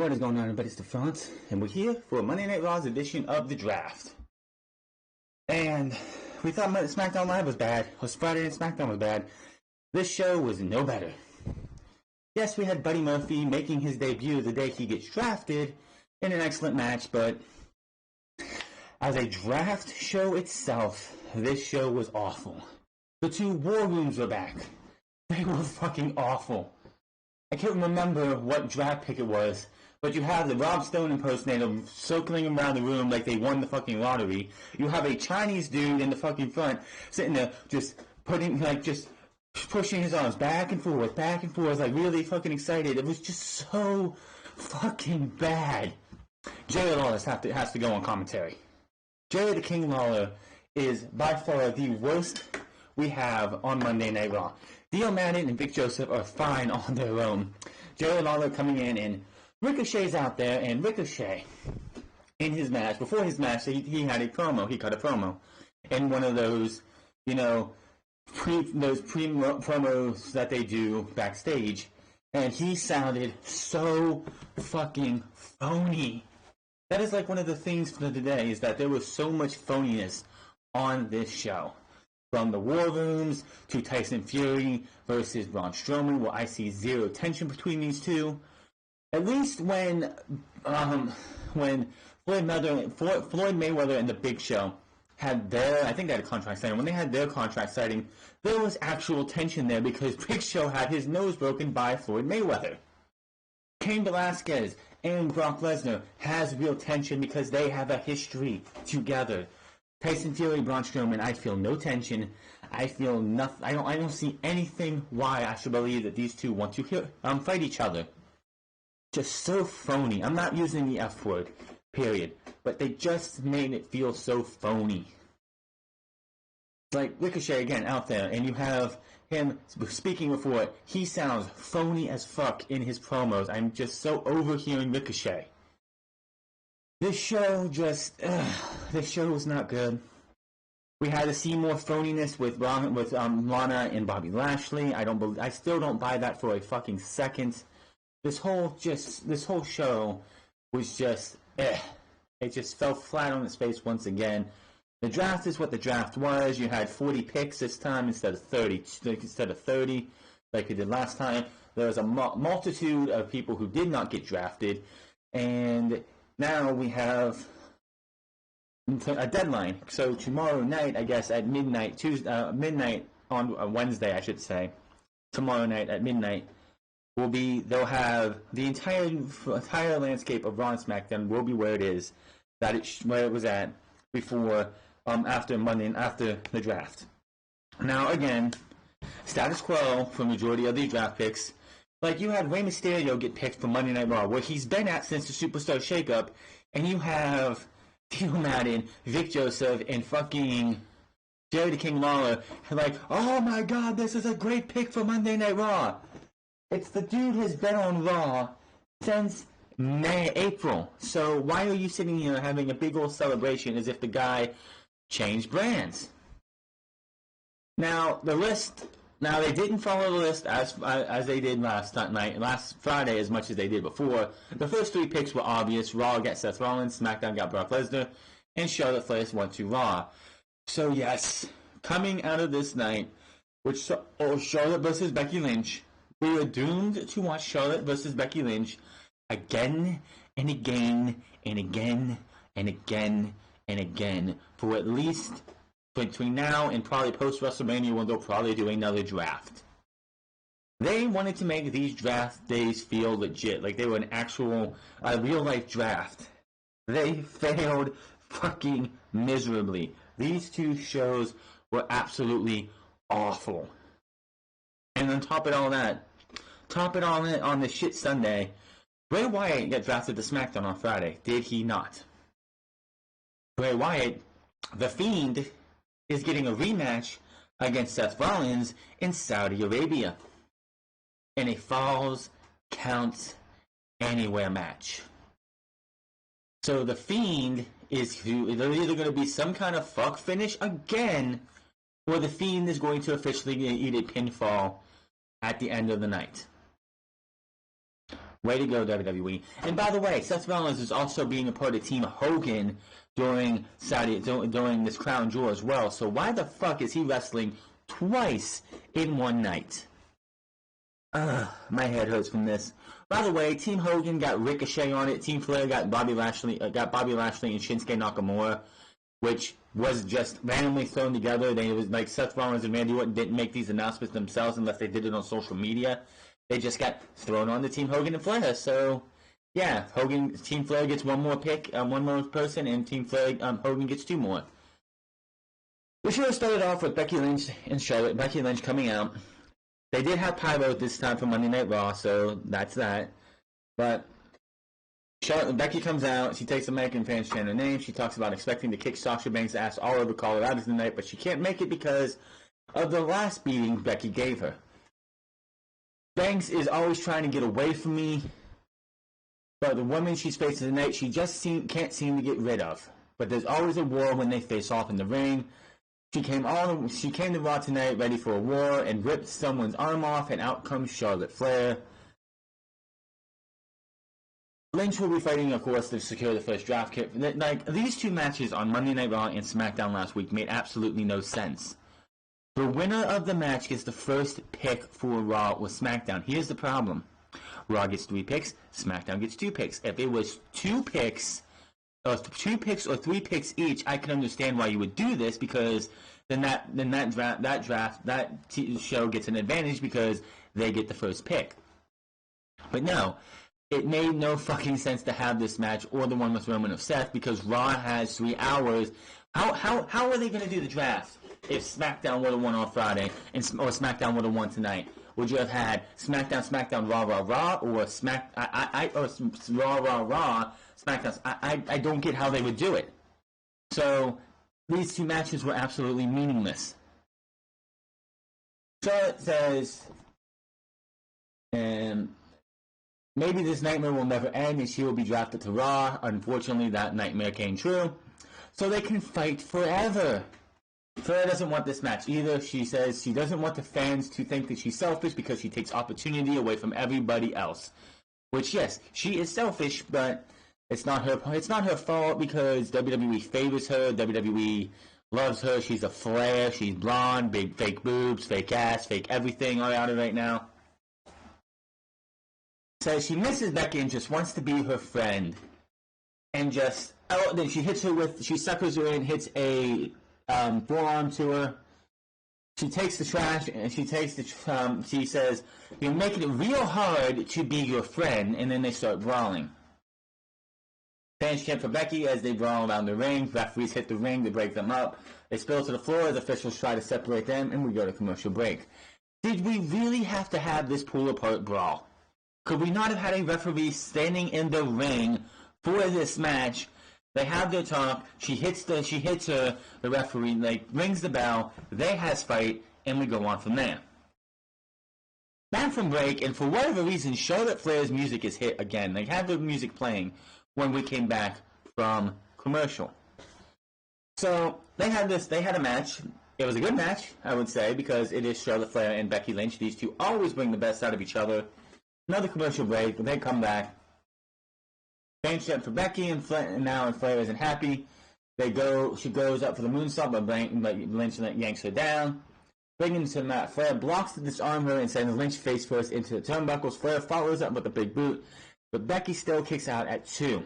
What is going on, everybody? It's the Front, and we're here for Monday Night Raw's edition of the draft. And we thought SmackDown Live was bad. It was Friday and SmackDown was bad. This show was no better. Yes, we had Buddy Murphy making his debut the day he gets drafted in an excellent match, but as a draft show itself, this show was awful. The two War Rooms were back. They were fucking awful. I can't remember what draft pick it was, but you have the Rob Stone impersonator circling around the room like they won the fucking lottery. You have a Chinese dude in the fucking front sitting there just pushing his arms back and forth, like really fucking excited. It was just so fucking bad. Jerry Lawler has to go on commentary. Jerry the King Lawler is by far the worst we have on Monday Night Raw. Dio Madden and Vic Joseph are fine on their own. Jerry Lawler coming in, and Ricochet's out there, and Ricochet, in his match, before his match, he had a promo. He cut a promo. In one of those, promos that they do backstage, and he sounded so fucking phony. That is like one of the things for today, is that there was so much phoniness on this show. From the War Rooms to Tyson Fury versus Braun Strowman, where I see zero tension between these two. At least when Floyd Mayweather and the Big Show had their, I think they had a contract signing. When they had their contract signing, there was actual tension there because Big Show had his nose broken by Floyd Mayweather. Cain Velasquez and Brock Lesnar has real tension because they have a history together. Tyson Fury, Braun Strowman, I feel no tension. I feel nothing. I don't see anything why I should believe that these two want to fight each other. Just so phony. I'm not using the F word, period. But they just made it feel so phony. It's like Ricochet again out there, and you have him speaking before it. He sounds phony as fuck in his promos. I'm just so overhearing Ricochet. This show was not good. We had to see more phoniness with Lana and Bobby Lashley. I still don't buy that for a fucking second. This whole show was just It just fell flat on its face once again. The draft is what the draft was. You had 40 picks this time instead of 30 like you did last time. There was a multitude of people who did not get drafted, and now we have a deadline. So tomorrow night, I guess at midnight, midnight on Wednesday, I should say. Tomorrow night at midnight they'll have the entire landscape of Raw and SmackDown will be where it is, where it was at before, after Monday and after the draft. Now again, status quo for majority of these draft picks. Like, you had Rey Mysterio get picked for Monday Night Raw, where he's been at since the Superstar Shakeup, and you have Dio Madden, Vic Joseph, and fucking Jerry the King Lawler, like, oh my god, this is a great pick for Monday Night Raw. It's the dude has been on Raw since April. So why are you sitting here having a big old celebration as if the guy changed brands? Now, the list... Now, they didn't follow the list as they did last Friday, as much as they did before. The first three picks were obvious. Raw got Seth Rollins, SmackDown got Brock Lesnar, and Charlotte Flair went to Raw. So, yes, coming out of this night, Charlotte versus Becky Lynch, we were doomed to watch Charlotte versus Becky Lynch again and again and again and again and again for at least... between now and probably post-WrestleMania, when they'll probably do another draft. They wanted to make these draft days feel legit, like they were an actual, real-life draft. They failed fucking miserably. These two shows were absolutely awful. And on top of all that, on the shit Sunday, Bray Wyatt got drafted to SmackDown on Friday. Did he not? Bray Wyatt, The Fiend, is getting a rematch against Seth Rollins in Saudi Arabia in a Falls Count Anywhere match. So the Fiend is either going to be some kind of fuck finish again, or the Fiend is going to officially eat a pinfall at the end of the night. Way to go, WWE. And by the way, Seth Rollins is also being a part of Team Hogan during this Crown Jewel as well. So why the fuck is he wrestling twice in one night? My head hurts from this. By the way, Team Hogan got Ricochet on it. Team Flair got Bobby Lashley and Shinsuke Nakamura, which was just randomly thrown together. It was like Seth Rollins and Randy Orton didn't make these announcements themselves unless they did it on social media. They just got thrown on to Team Hogan and Flair. So, yeah, Team Flair gets one more pick, one more person, and Team Flair, Hogan gets two more. We should have started off with Becky Lynch and Charlotte. Becky Lynch coming out. They did have pyro this time for Monday Night Raw, so that's that. But Becky comes out. She takes American fans chant her name. She talks about expecting to kick Sasha Banks' ass all over Colorado tonight, but she can't make it because of the last beating Becky gave her. Banks is always trying to get away from me, but the woman she's facing tonight, she just can't seem to get rid of. But there's always a war when they face off in the ring. She came to Raw tonight ready for a war and ripped someone's arm off, and out comes Charlotte Flair. Lynch will be fighting, of course, to secure the first draft kit. Like, these two matches on Monday Night Raw and SmackDown last week made absolutely no sense. The winner of the match gets the first pick for Raw or SmackDown. Here's the problem. Raw gets 3 picks, SmackDown gets 2 picks. If it was 2 picks or 3 picks each, I can understand why you would do this, because then that show gets an advantage because they get the first pick. But no, it made no fucking sense to have this match or the one with Roman or Seth, because Raw has 3 hours. How are they going to do the draft if SmackDown would have won on Friday or SmackDown would have won tonight? Would you have had SmackDown, Raw, or Raw, SmackDown? I don't get how they would do it. So these 2 matches were absolutely meaningless. Charlotte says, maybe this nightmare will never end and she will be drafted to Raw. Unfortunately, that nightmare came true. So they can fight forever. Flair doesn't want this match either. She says she doesn't want the fans to think that she's selfish because she takes opportunity away from everybody else. Which, yes, she is selfish, but it's not her fault, because WWE favors her. WWE loves her. She's a Flair. She's blonde, big fake boobs, fake ass, fake everything all out of right now. Says she misses Becky and just wants to be her friend. And then she suckers her in, hits a forearm to her. She takes the trash and she says, "You're making it real hard to be your friend," and then they start brawling. Fans chant for Becky as they brawl around the ring. Referees hit the ring to break them up. They spill to the floor as officials try to separate them, and we go to commercial break. Did we really have to have this pull-apart brawl? Could we not have had a referee standing in the ring for this match? They have their talk. She hits her. The referee rings the bell. They has fight, and we go on from there. Back from break, and for whatever reason, Charlotte Flair's music is hit again. They had the music playing when we came back from commercial. So they had a match. It was a good match, I would say, because it is Charlotte Flair and Becky Lynch. These two always bring the best out of each other. Another commercial break. They come back. Fans chant for Becky, and Flair isn't happy. She goes up for the moonsault, but Lynch yanks her down. Bringing to Matt, Flair blocks to disarm her and sends Lynch face first into the turnbuckles. Flair follows up with a big boot, but Becky still kicks out at 2.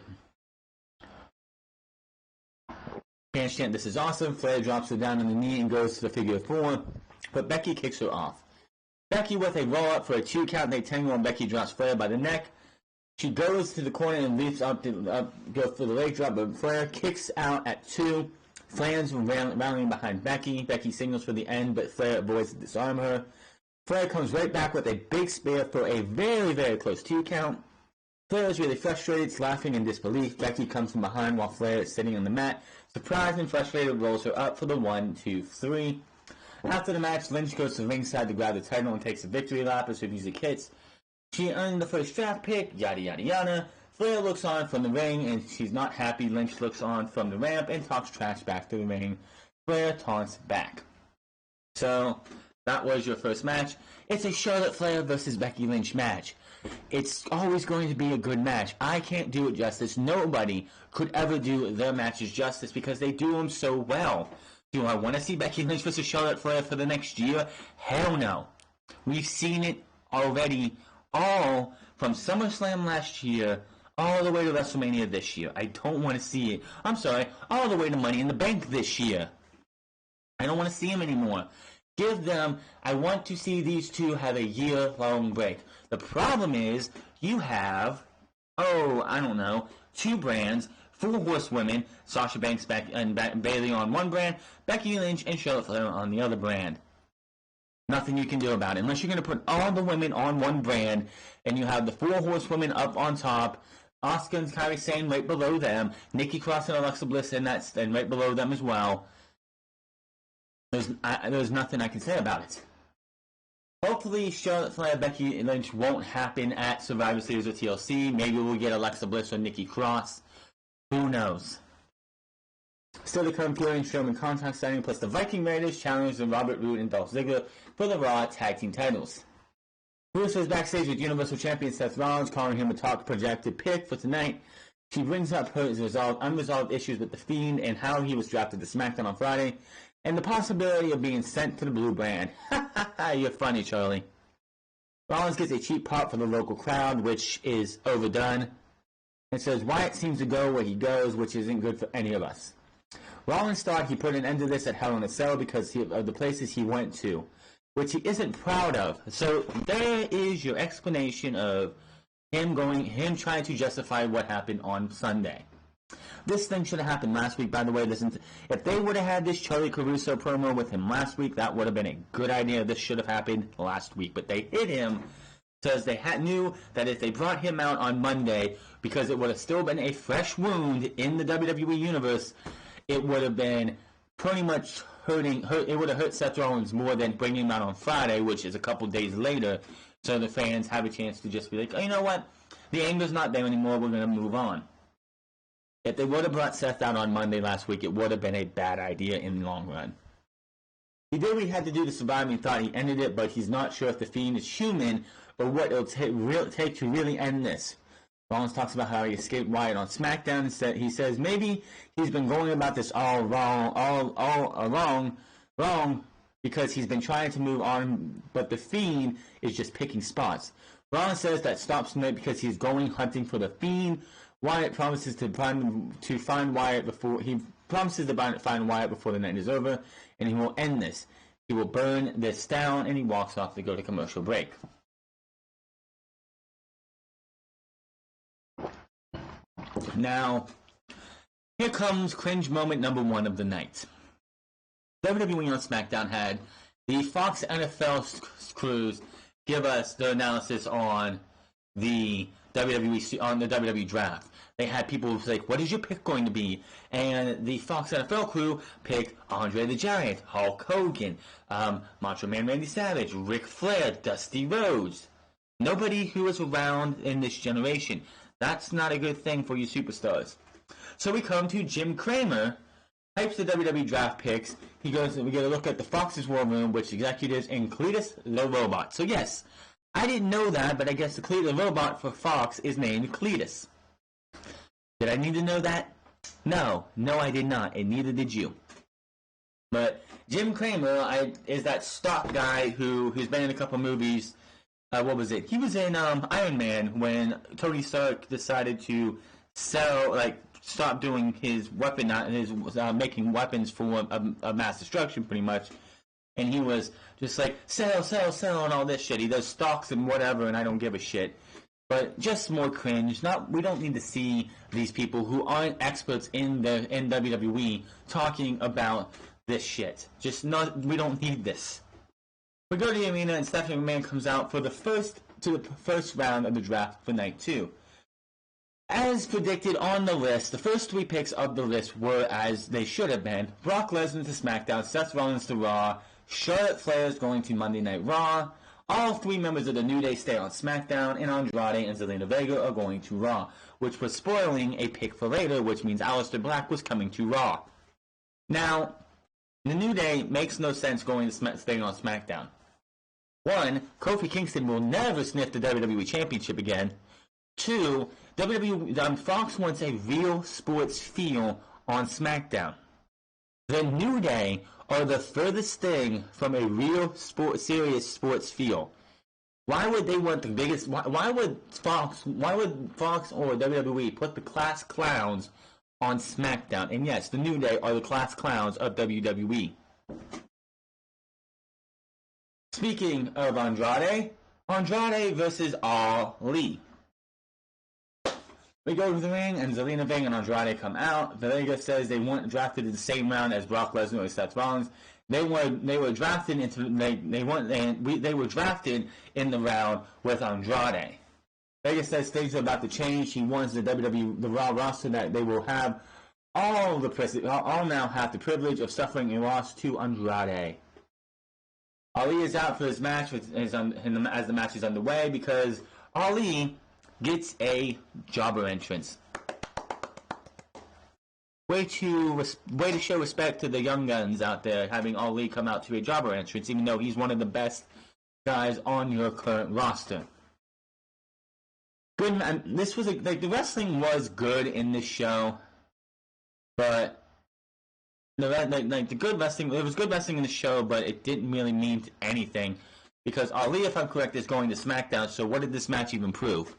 Fans chant, "This is awesome." Flair drops her down on the knee and goes to the figure 4, but Becky kicks her off. Becky with a roll up for a 2 count. They tangle and Becky drops Flair by the neck. She goes to the corner and leaps up to go for the leg drop, but Flair kicks out at 2. Flair's rallying behind Becky. Becky signals for the end, but Flair avoids to disarm her. Flair comes right back with a big spear for a very, very close 2 count. Flair is really frustrated, laughing in disbelief. Becky comes from behind while Flair is sitting on the mat. Surprised and frustrated, rolls her up for the 1, 2, 3. After the match, Lynch goes to ringside to grab the title and takes a victory lap as her music hits. She earned the first draft pick, yada yada yada. Flair looks on from the ring and she's not happy. Lynch looks on from the ramp and talks trash back to the ring. Flair taunts back. So, that was your first match. It's a Charlotte Flair versus Becky Lynch match. It's always going to be a good match. I can't do it justice. Nobody could ever do their matches justice because they do them so well. Do I want to see Becky Lynch versus Charlotte Flair for the next year? Hell no. We've seen it already, all from SummerSlam last year all the way to WrestleMania this year. I don't want to see it. I'm sorry, all the way to Money in the Bank this year. I don't want to see them anymore. Give them, I want to see these two have a year-long break. The problem is, you have, I don't know, two brands, 4 horsewomen, Sasha Banks and Bayley on one brand, Becky Lynch and Charlotte Flair on the other brand. Nothing you can do about it. Unless you're going to put all the women on one brand, and you have the 4 horsewomen up on top, Asuka and Kairi Sane right below them, Nikki Cross and Alexa Bliss and right below them as well. There's nothing I can say about it. Hopefully, Charlotte Flair, Becky Lynch won't happen at Survivor Series or TLC. Maybe we'll get Alexa Bliss or Nikki Cross. Who knows? Still to come, Fury and Strowman contract signing, plus the Viking Raiders challenging Robert Roode and Dolph Ziggler for the Raw Tag Team titles. Rusev is backstage with Universal Champion Seth Rollins, calling him a top projected pick for tonight. She brings up her unresolved issues with The Fiend and how he was drafted to SmackDown on Friday, and the possibility of being sent to the Blue Brand. Ha ha ha, you're funny, Charlie. Rollins gets a cheap pop from the local crowd, which is overdone. It says Wyatt seems to go where he goes, which isn't good for any of us. Rollins thought he put an end to this at Hell in a Cell because of the places he went to, which he isn't proud of. So there is your explanation of him trying to justify what happened on Sunday. This thing should have happened last week, by the way. If they would have had this Charlie Caruso promo with him last week, that would have been a good idea. This should have happened last week. But they hit him because they knew that if they brought him out on Monday, because it would have still been a fresh wound in the WWE Universe, it would have been pretty much it would have hurt Seth Rollins more than bringing him out on Friday, which is a couple days later, so the fans have a chance to just be like, oh, you know what? The anger's not there anymore. We're going to move on. If they would have brought Seth out on Monday last week, it would have been a bad idea in the long run. He did what he had to do to survive and thought he ended it, but he's not sure if The Fiend is human or what it'll take to really end this. Rollins talks about how he escaped Wyatt on SmackDown. He says maybe he's been going about this all wrong because he's been trying to move on, but The Fiend is just picking spots. Rollins says that stops tonight because he's going hunting for The Fiend. Wyatt promises to find Wyatt before the night is over, and he will end this. He will burn this down, and he walks off to go to commercial break. Now, here comes cringe moment number 1 of the night. WWE on SmackDown had the Fox NFL crews give us their analysis on the WWE draft. They had people say, what is your pick going to be? And the Fox NFL crew picked Andre the Giant, Hulk Hogan, Macho Man Randy Savage, Ric Flair, Dusty Rhodes. Nobody who was around in this generation. That's not a good thing for you superstars. So we come to Jim Cramer, hypes the WWE draft picks. He goes, we get a look at the Fox's War Room, which executives in Cletus the Robot. So yes, I didn't know that, but I guess the Cletus robot for Fox is named Cletus. Did I need to know that? No, I did not, and neither did you. But Jim Cramer is that stock guy who's been in a couple movies. What was it? He was in Iron Man when Tony Stark decided to stop doing his weapon, making weapons for a mass destruction, pretty much. And he was just like, sell, and all this shit. He does stocks and whatever, and I don't give a shit. But just more cringe. We don't need to see these people who aren't experts in WWE talking about this shit. We don't need this. We go to the arena and Stephanie McMahon comes out for the first round of the draft for night 2. As predicted on the list, the first 3 picks of the list were as they should have been. Brock Lesnar to SmackDown, Seth Rollins to Raw, Charlotte Flair is going to Monday Night Raw, all 3 members of the New Day stay on SmackDown, and Andrade and Zelina Vega are going to Raw, which was spoiling a pick for later, which means Aleister Black was coming to Raw. Now, the New Day makes no sense staying on SmackDown. One, Kofi Kingston will never sniff the WWE Championship again. Two, Fox wants a real sports feel on SmackDown. The New Day are the furthest thing from a real serious sports feel. Why would they want the biggest? Why would Fox or WWE put the class clowns on SmackDown? And yes, the New Day are the class clowns of WWE. Speaking of Andrade versus Ali. We go to the ring, and Zelina Vega and Andrade come out. Vega says they weren't drafted in the same round as Brock Lesnar or Seth Rollins. They were drafted they were drafted in the round with Andrade. Vega says things are about to change. He wants the Raw roster that they will have all now have the privilege of suffering a loss to Andrade. Ali is out for his match as the match is underway because Ali gets a jobber entrance. Way to show respect to the young guns out there, having Ali come out to a jobber entrance, even though he's one of the best guys on your current roster. Good. This was the wrestling was good in this show, but the good wrestling. It was good wrestling in the show, but it didn't really mean anything because Ali, if I'm correct, is going to SmackDown. So what did this match even prove?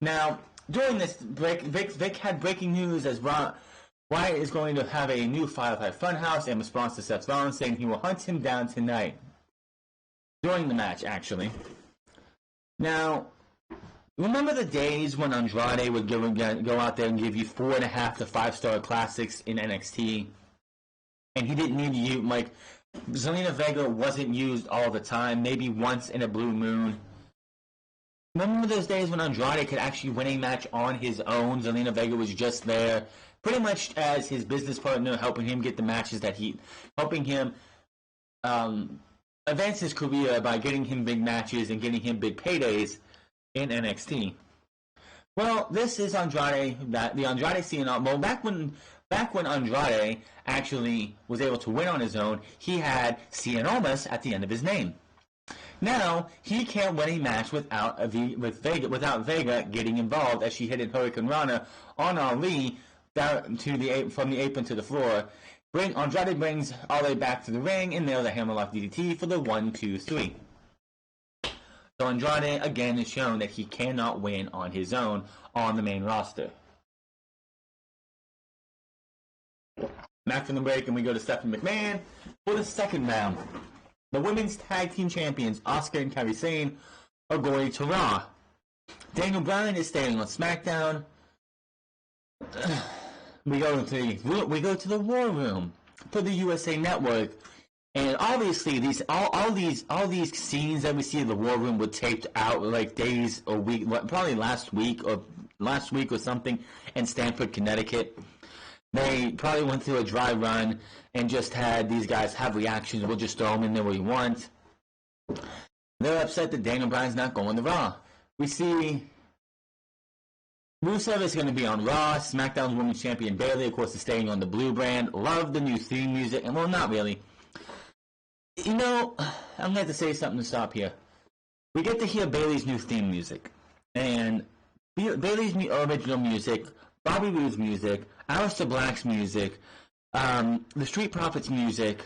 Now, during this break, Vic had breaking news as Wyatt is going to have a new Firefly Funhouse in response to Seth Rollins saying he will hunt him down tonight. During the match, actually. Now, remember the days when Andrade would go out there and give you 4.5 to 5-star classics in NXT? And he didn't need to use, Zelina Vega wasn't used all the time, maybe once in a blue moon. Remember those days when Andrade could actually win a match on his own? Zelina Vega was just there, pretty much as his business partner, helping him get the matches helping him advance his career by getting him big matches and getting him big paydays in NXT. Well, this is Andrade, the Andrade CNL. Well, back when Andrade actually was able to win on his own, he had Cianomas at the end of his name. Now, he can't win a match without Vega getting involved, as she hit in Hurricane Rana on Ali down to from the apron to the floor. Andrade brings Ali back to the ring and nails a hammerlock DDT for the 1-2-3. So Andrade again has shown that he cannot win on his own on the main roster. Back from the break, and we go to Stephanie McMahon for the second round. The women's tag team champions, Asuka and Kairi Sane, are going to Raw. Daniel Bryan is staying on SmackDown. We go to the War Room for the USA Network, and obviously all these scenes that we see in the War Room were taped out like days or week, probably last week or something, in Stamford, Connecticut. They probably went through a dry run and just had these guys have reactions. We'll just throw them in there where we want. They're upset that Daniel Bryan's not going to Raw. We see Rusev is going to be on Raw. SmackDown's Women's Champion Bayley, of course, is staying on the Blue brand. Love the new theme music. And, well, not really. You know, I'm going to have to say something to stop here. We get to hear Bayley's new theme music. And Bayley's original music, Bobby Roode's music, Aleister Black's music, the Street Profits music,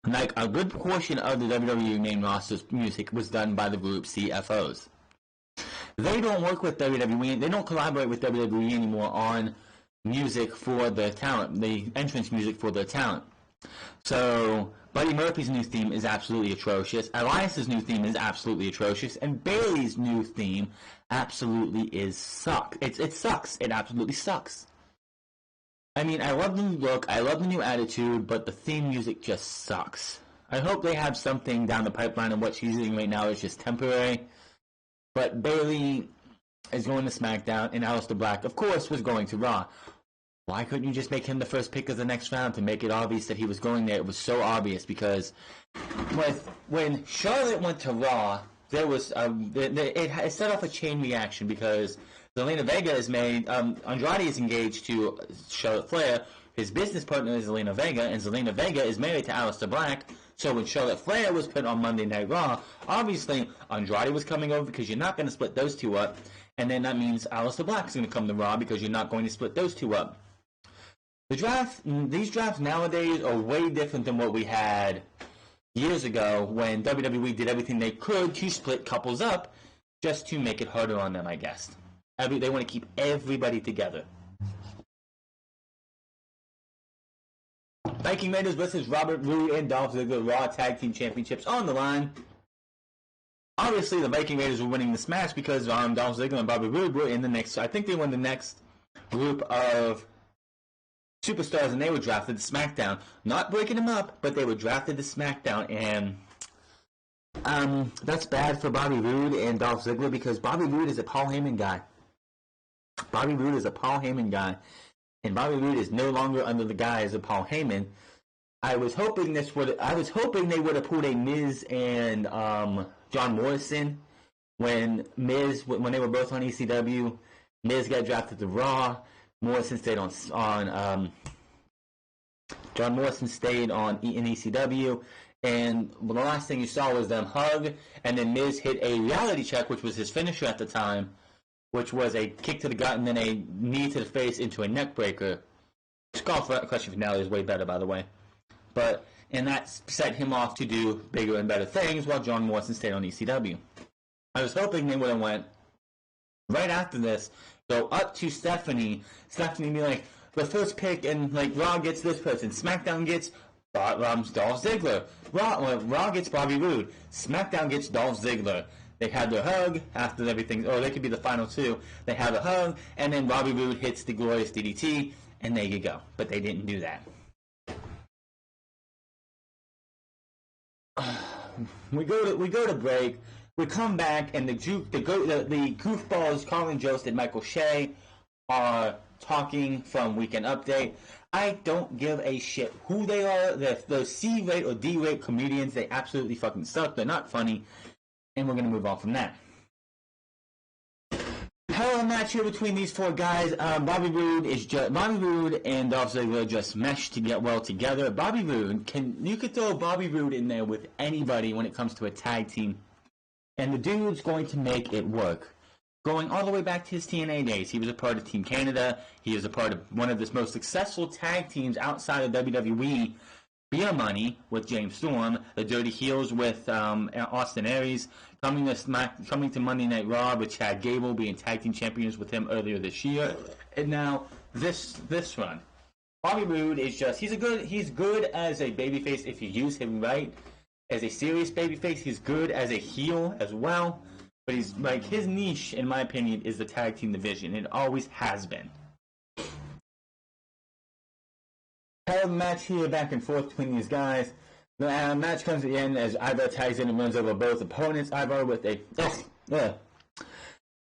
like a good portion of the WWE main roster's music was done by the group CFOs. They don't work with WWE, they don't collaborate with WWE anymore on music for the talent, the entrance music for the talent. So, Buddy Murphy's new theme is absolutely atrocious, Elias's new theme is absolutely atrocious, and Bayley's new theme absolutely It sucks. It absolutely sucks. I mean, I love the new look, I love the new attitude, but the theme music just sucks. I hope they have something down the pipeline, and what she's doing right now is just temporary. But Bayley is going to SmackDown, and Aleister Black, of course, was going to Raw. Why couldn't you just make him the first pick of the next round to make it obvious that he was going there? It was so obvious, because when Charlotte went to Raw, there was it set off a chain reaction, because Zelina Vega is Andrade is engaged to Charlotte Flair. His business partner is Zelina Vega, and Zelina Vega is married to Aleister Black. So when Charlotte Flair was put on Monday Night Raw, obviously Andrade was coming over because you're not going to split those two up. And then that means Aleister Black is going to come to Raw because you're not going to split those two up. These drafts nowadays are way different than what we had years ago when WWE did everything they could to split couples up just to make it harder on them, I guess. They want to keep everybody together. Viking Raiders versus Robert Roode and Dolph Ziggler Raw Tag Team Championships on the line. Obviously, the Viking Raiders were winning this match because Dolph Ziggler and Bobby Roode were in the next. I think they won the next group of superstars, and they were drafted to SmackDown. Not breaking them up, but they were drafted to SmackDown, and that's bad for Bobby Roode and Dolph Ziggler because Bobby Roode is a Paul Heyman guy. And Bobby Roode is no longer under the guise of Paul Heyman. I was hoping they would have pulled a Miz and John Morrison when they were both on ECW. Miz got drafted to Raw. Morrison stayed on John Morrison stayed in ECW, and the last thing you saw was them hug, and then Miz hit a reality check, which was his finisher at the time, which was a kick to the gut and then a knee to the face into a neck breaker. Skull Crushing finale is way better, by the way. And that set him off to do bigger and better things while John Morrison stayed on ECW. I was hoping they would have went right after this, go up to Stephanie be like, the first pick, and like Raw gets this person, SmackDown gets Dolph Ziggler, Raw gets Bobby Roode, SmackDown gets Dolph Ziggler. They had their hug after everything, or they could be the final two. They have a hug, and then Bobby Roode hits the glorious DDT, and there you go. But they didn't do that. We go to break. We come back, and the goofballs, Colin Jost and Michael Shea, are talking from Weekend Update. I don't give a shit who they are. They're C-rate or D-rate comedians. They absolutely fucking suck. They're not funny. And we're going to move on from that. Hell of a match here between these four guys. Bobby Roode and Dolph Ziggler just meshed to get well together. Bobby Roode, you could throw Bobby Roode in there with anybody when it comes to a tag team, and the dude's going to make it work. Going all the way back to his TNA days, he was a part of Team Canada. He was a part of one of the most successful tag teams outside of WWE. Beer Money with James Storm, the Dirty Heels with Austin Aries, coming to Monday Night Raw with Chad Gable being tag team champions with him earlier this year, and now this run. Bobby Roode is he's good as a babyface if you use him right. As a serious babyface, he's good as a heel as well. But he's like his niche, in my opinion, is the tag team division. It always has been. Hell of a match here, back and forth between these guys. The match comes to the end as Ivar tags in and runs over both opponents. Ivar with a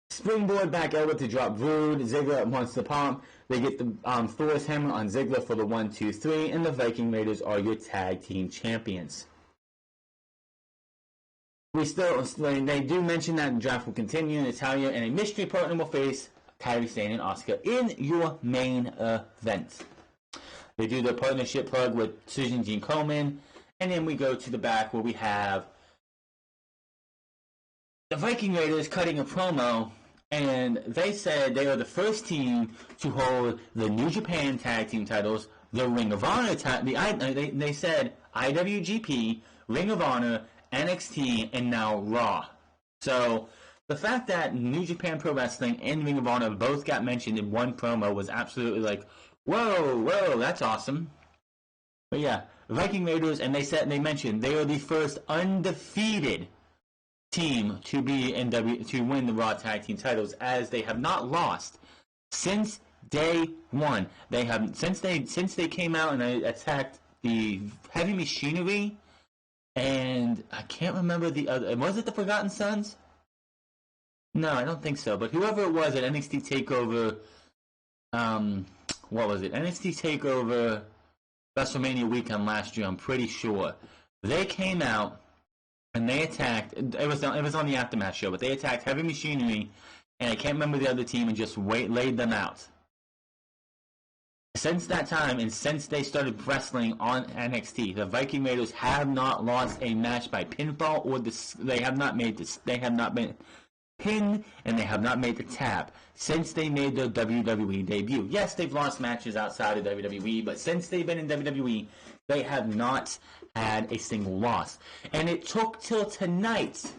springboard back elbow to drop Roode. Ziggler wants to pump. They get the Thor's hammer on Ziggler for the 1-2-3, and the Viking Raiders are your tag team champions. They do mention that the draft will continue in Italia, and a mystery partner will face Kairi Sane and Asuka in your main event. They do their partnership plug with Susan Jean Coleman, and then we go to the back where we have the Viking Raiders cutting a promo, and they said they are the first team to hold the New Japan Tag Team titles, the Ring of Honor, they said IWGP, Ring of Honor, NXT, and now Raw. So the fact that New Japan Pro Wrestling and Ring of Honor both got mentioned in one promo was absolutely like, whoa, that's awesome. But yeah, Viking Raiders, and they mentioned they are the first undefeated team to be to win the Raw Tag Team titles, as they have not lost since day one. They have since they came out and they attacked the Heavy Machinery, and I can't remember the other. Was it the Forgotten Sons? No, I don't think so. But whoever it was at NXT Takeover. What was it? NXT TakeOver WrestleMania weekend last year, I'm pretty sure. They came out and they attacked. It was on the Aftermath show, but they attacked Heavy Machinery, and I can't remember the other team, and just laid them out. Since that time, and since they started wrestling on NXT, the Viking Raiders have not lost a match by pinfall, or they have not been pinned, and they have not made the tap since they made their WWE debut. Yes, they've lost matches outside of WWE, but since they've been in WWE, they have not had a single loss. And it took till tonight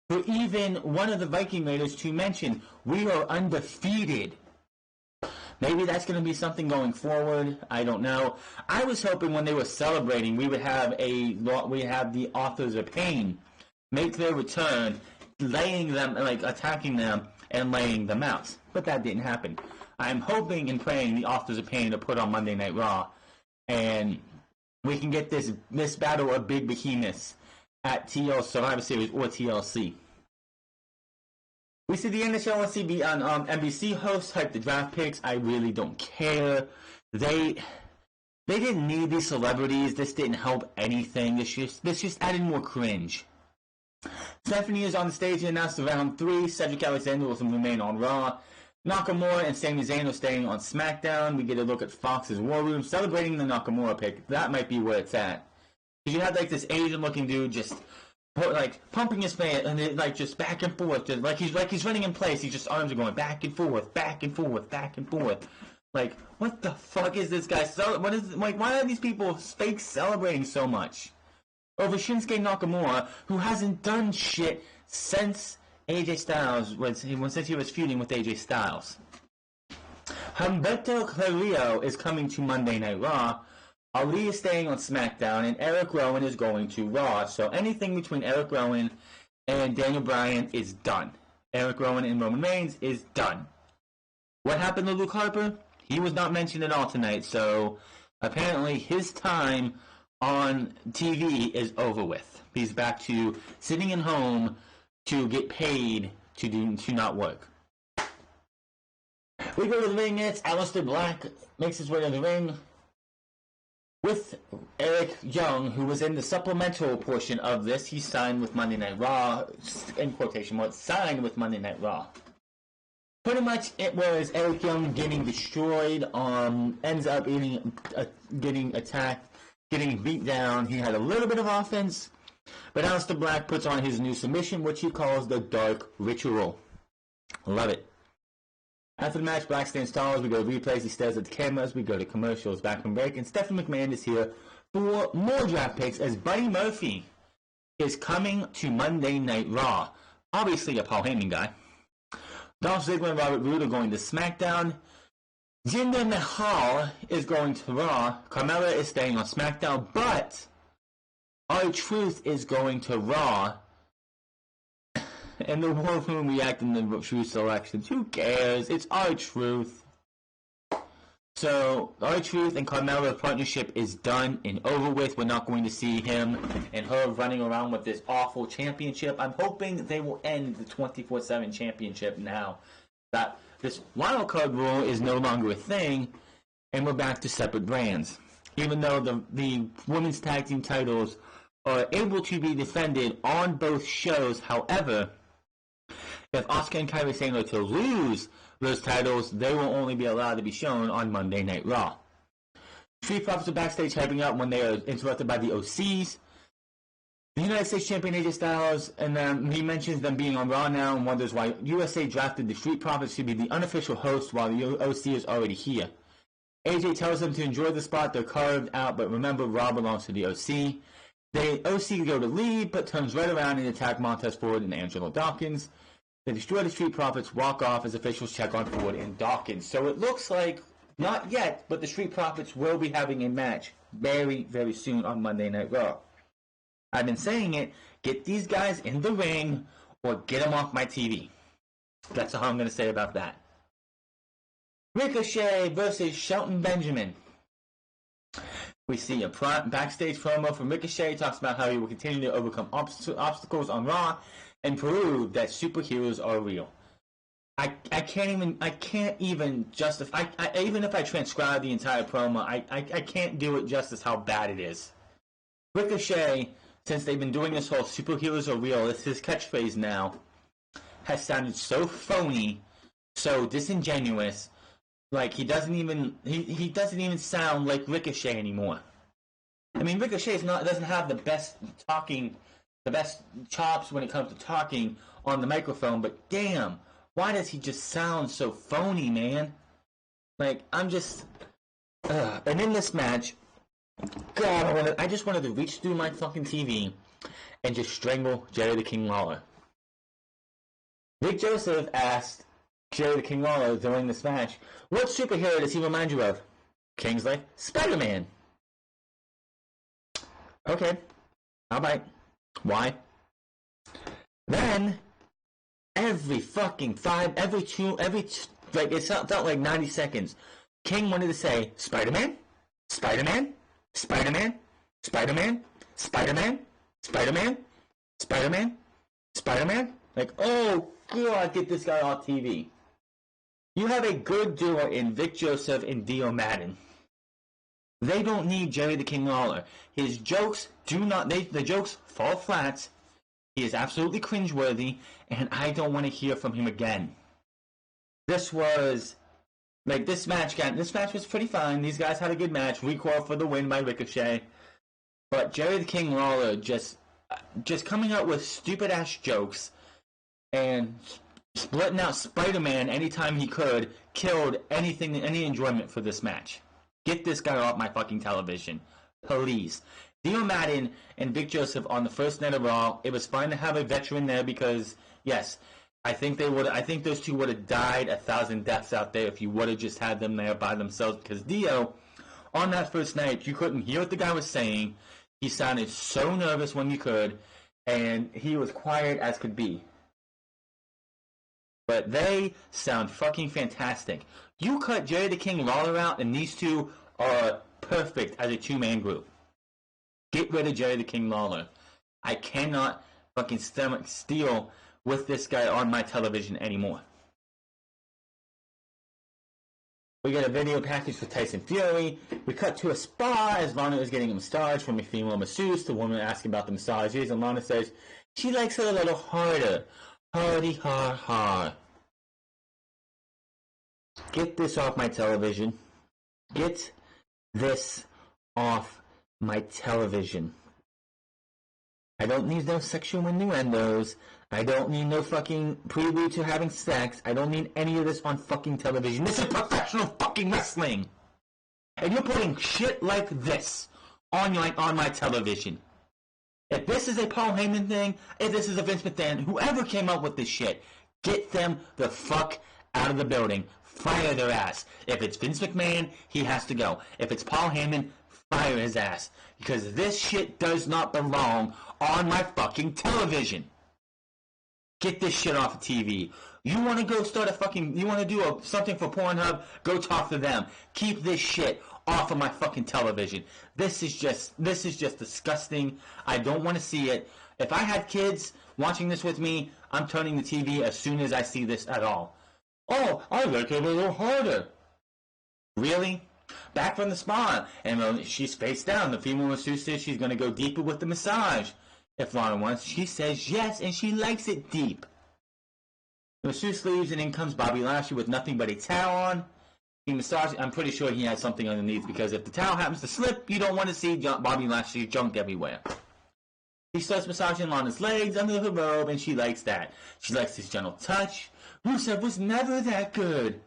for even one of the Viking Raiders to mention, we are undefeated. Maybe that's going to be something going forward. I don't know. I was hoping when they were celebrating, we have the Authors of Pain make their return, attacking them and laying them out. But that didn't happen. I'm hoping and praying the Authors of Pain are put on Monday Night Raw, and we can get this battle of big behemoths at TL Survivor Series or TLC. We see the NHL and CB on NBC hosts hype the draft picks. I really don't care. They didn't need these celebrities. This didn't help anything. This just added more cringe. Stephanie is on the stage and announced round 3. Cedric Alexander will remain on Raw. Nakamura and Sami Zayn are staying on SmackDown. We get a look at Fox's War Room celebrating the Nakamura pick. That might be where it's at. Because you had this Asian-looking dude just pumping his fan and just back and forth, just like he's running in place. He's just arms are going back and forth, back and forth, back and forth. What the fuck is this guy? Why are these people fake celebrating so much over Shinsuke Nakamura, who hasn't done shit since AJ Styles since he was feuding with AJ Styles? Humberto Carrillo is coming to Monday Night Raw. Ali is staying on SmackDown, and Eric Rowan is going to Raw. So anything between Eric Rowan and Daniel Bryan is done. Eric Rowan and Roman Reigns is done. What happened to Luke Harper? He was not mentioned at all tonight, so apparently his time on TV is over with. He's back to sitting at home to get paid to not work. We go to the ring. It's Aleister Black makes his way to the ring with Eric Young, who was in the supplemental portion of this. He signed with Monday Night Raw, in quotation marks, signed with Monday Night Raw. Pretty much it was Eric Young getting destroyed, ends up getting attacked, getting beat down. He had a little bit of offense, but Aleister Black puts on his new submission, which he calls the Dark Ritual. Love it. After the match, Black stands tall as we go to replays. He stares at the cameras. We go to commercials, back from break, and Stephanie McMahon is here for more draft picks as Buddy Murphy is coming to Monday Night Raw. Obviously a Paul Heyman guy. Dolph Ziggler and Robert Roode are going to SmackDown. Jinder Mahal is going to Raw. Carmella is staying on SmackDown, but R-Truth is going to Raw. And the War Room reacting to Truth selections. Who cares? It's R-Truth. So, R-Truth and Carmella's partnership is done and over with. We're not going to see him and her running around with this awful championship. I'm hoping they will end the 24/7 championship now. That this wild card rule is no longer a thing, and we're back to separate brands. Even though the women's tag team titles are able to be defended on both shows, however, if Asuka and Kairi Sane are to lose those titles, they will only be allowed to be shown on Monday Night Raw. Street Profits are backstage hyping up when they are interrupted by the OCs. The United States Champion AJ Styles, and then he mentions them being on Raw now and wonders why USA drafted the Street Profits to be the unofficial host while the OC is already here. AJ tells them to enjoy the spot they're carved out, but remember, Raw belongs to the OC. The OC go to leave, but turns right around and attack Montez Ford and Angelo Dawkins. They destroy the Street Profits, walk off as officials check on Ford and Dawkins. So it looks like, not yet, but the Street Profits will be having a match very, very soon on Monday Night Raw. I've been saying it, get these guys in the ring or get them off my TV. That's all I'm going to say about that. Ricochet versus Shelton Benjamin. We see a backstage promo from Ricochet. Talks about how he will continue to overcome obstacles on Raw and prove that superheroes are real. I can't even justify. Even if I transcribe the entire promo, I can't do it justice how bad it is. Ricochet, since they've been doing this whole superheroes are real, it's his catchphrase now, has sounded so phony, so disingenuous. Like he doesn't even sound like Ricochet anymore. I mean, Ricochet doesn't have the best chops when it comes to talking on the microphone. But damn, why does he just sound so phony, man? Like I'm just. And in this match, God, I just wanted to reach through my fucking TV and just strangle Jerry the King Lawler. Vic Joseph asked Jerry the King Lawler during this match, what superhero does he remind you of? King's like, Spider-Man. Okay, I'll bite. Why? Then, it felt like 90 seconds. King wanted to say, Spider-Man? Spider-Man? Spider-Man? Spider-Man? Spider-Man? Spider-Man? Spider-Man? Spider-Man? Like, oh, God, get this guy off TV. You have a good duo in Vic Joseph and Dio Madden. They don't need Jerry the King Lawler. His jokes the jokes fall flat. He is absolutely cringeworthy, and I don't want to hear from him again. This match was pretty fine. These guys had a good match. Recoil for the win by Ricochet. But Jerry the King Lawler just coming out with stupid ass jokes and splitting out Spider-Man anytime he could killed any enjoyment for this match. Get this guy off my fucking television, please. Dio Madden and Vic Joseph on the first night of Raw. It was fine to have a veteran there because yes, I think those two would have died 1,000 deaths out there if you would have just had them there by themselves. Because Dio, on that first night, you couldn't hear what the guy was saying. He sounded so nervous when you could, and he was quiet as could be. But they sound fucking fantastic. You cut Jerry the King Lawler out, and these two are perfect as a two-man group. Get rid of Jerry the King Lawler. I cannot fucking stomach steel with this guy on my television anymore. We get a video package for Tyson Fury. We cut to a spa as Lana is getting a massage from a female masseuse. The woman asking about the massages, and Lana says she likes it a little harder. Hardy har har. Get this off my television. Get this off my television. I don't need no sexual innuendos. I don't need no fucking prelude to having sex. I don't need any of this on fucking television. This is professional fucking wrestling. And you're putting shit like this on my television. If this is a Paul Heyman thing, if this is a Vince McMahon, whoever came up with this shit, get them the fuck out of the building. Fire their ass. If it's Vince McMahon, he has to go. If it's Paul Heyman, fire his ass. Because this shit does not belong on my fucking television. Get this shit off of TV. You want to go start you want to do something for Pornhub? Go talk to them. Keep this shit off of my fucking television. This is just disgusting. I don't want to see it. If I had kids watching this with me, I'm turning the TV as soon as I see this at all. Oh, I like it a little harder. Really? Back from the spa, and she's face down. The female masseuse says she's going to go deeper with the massage. If Lana wants, she says yes, and she likes it deep. The masseuse leaves, and in comes Bobby Lashley with nothing but a towel on. He massages. I'm pretty sure he has something underneath, because if the towel happens to slip, you don't want to see Bobby Lashley's junk everywhere. He starts massaging Lana's legs under her robe, and she likes that. She likes his gentle touch. Rusev was never that good.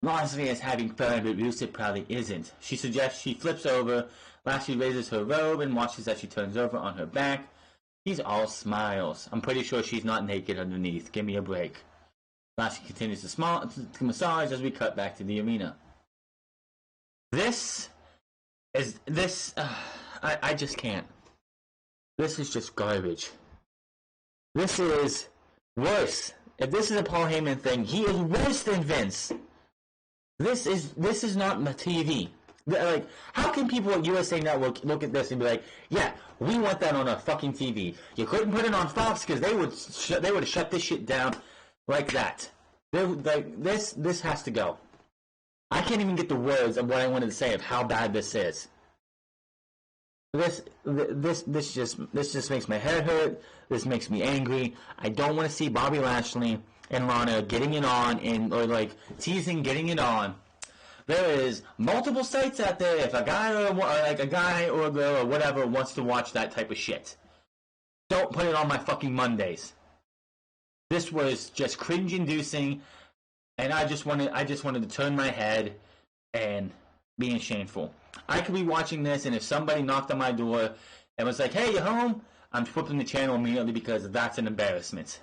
Lashley is having fun, but Rusev probably isn't. She suggests she flips over. Lashley raises her robe and watches as she turns over on her back. He's all smiles. I'm pretty sure she's not naked underneath. Give me a break. Lashley continues to massage as we cut back to the arena. I just can't. This is just garbage. This is worse. If this is a Paul Heyman thing, he is worse than Vince. This is not my TV. Like, how can people at USA Network look at this and be like, yeah, we want that on our fucking TV. You couldn't put it on Fox because they would have shut this shit down like that. This has to go. I can't even get the words of what I wanted to say of how bad this is. This just makes my head hurt. This makes me angry. I don't want to see Bobby Lashley and Lana getting it on, or like teasing getting it on. There is multiple sites out there. If a guy or a girl or whatever wants to watch that type of shit, don't put it on my fucking Mondays. This was just cringe-inducing, and I just wanted to turn my head and being shameful. I could be watching this, and if somebody knocked on my door and was like, "Hey, you home?" I'm flipping the channel immediately because that's an embarrassment.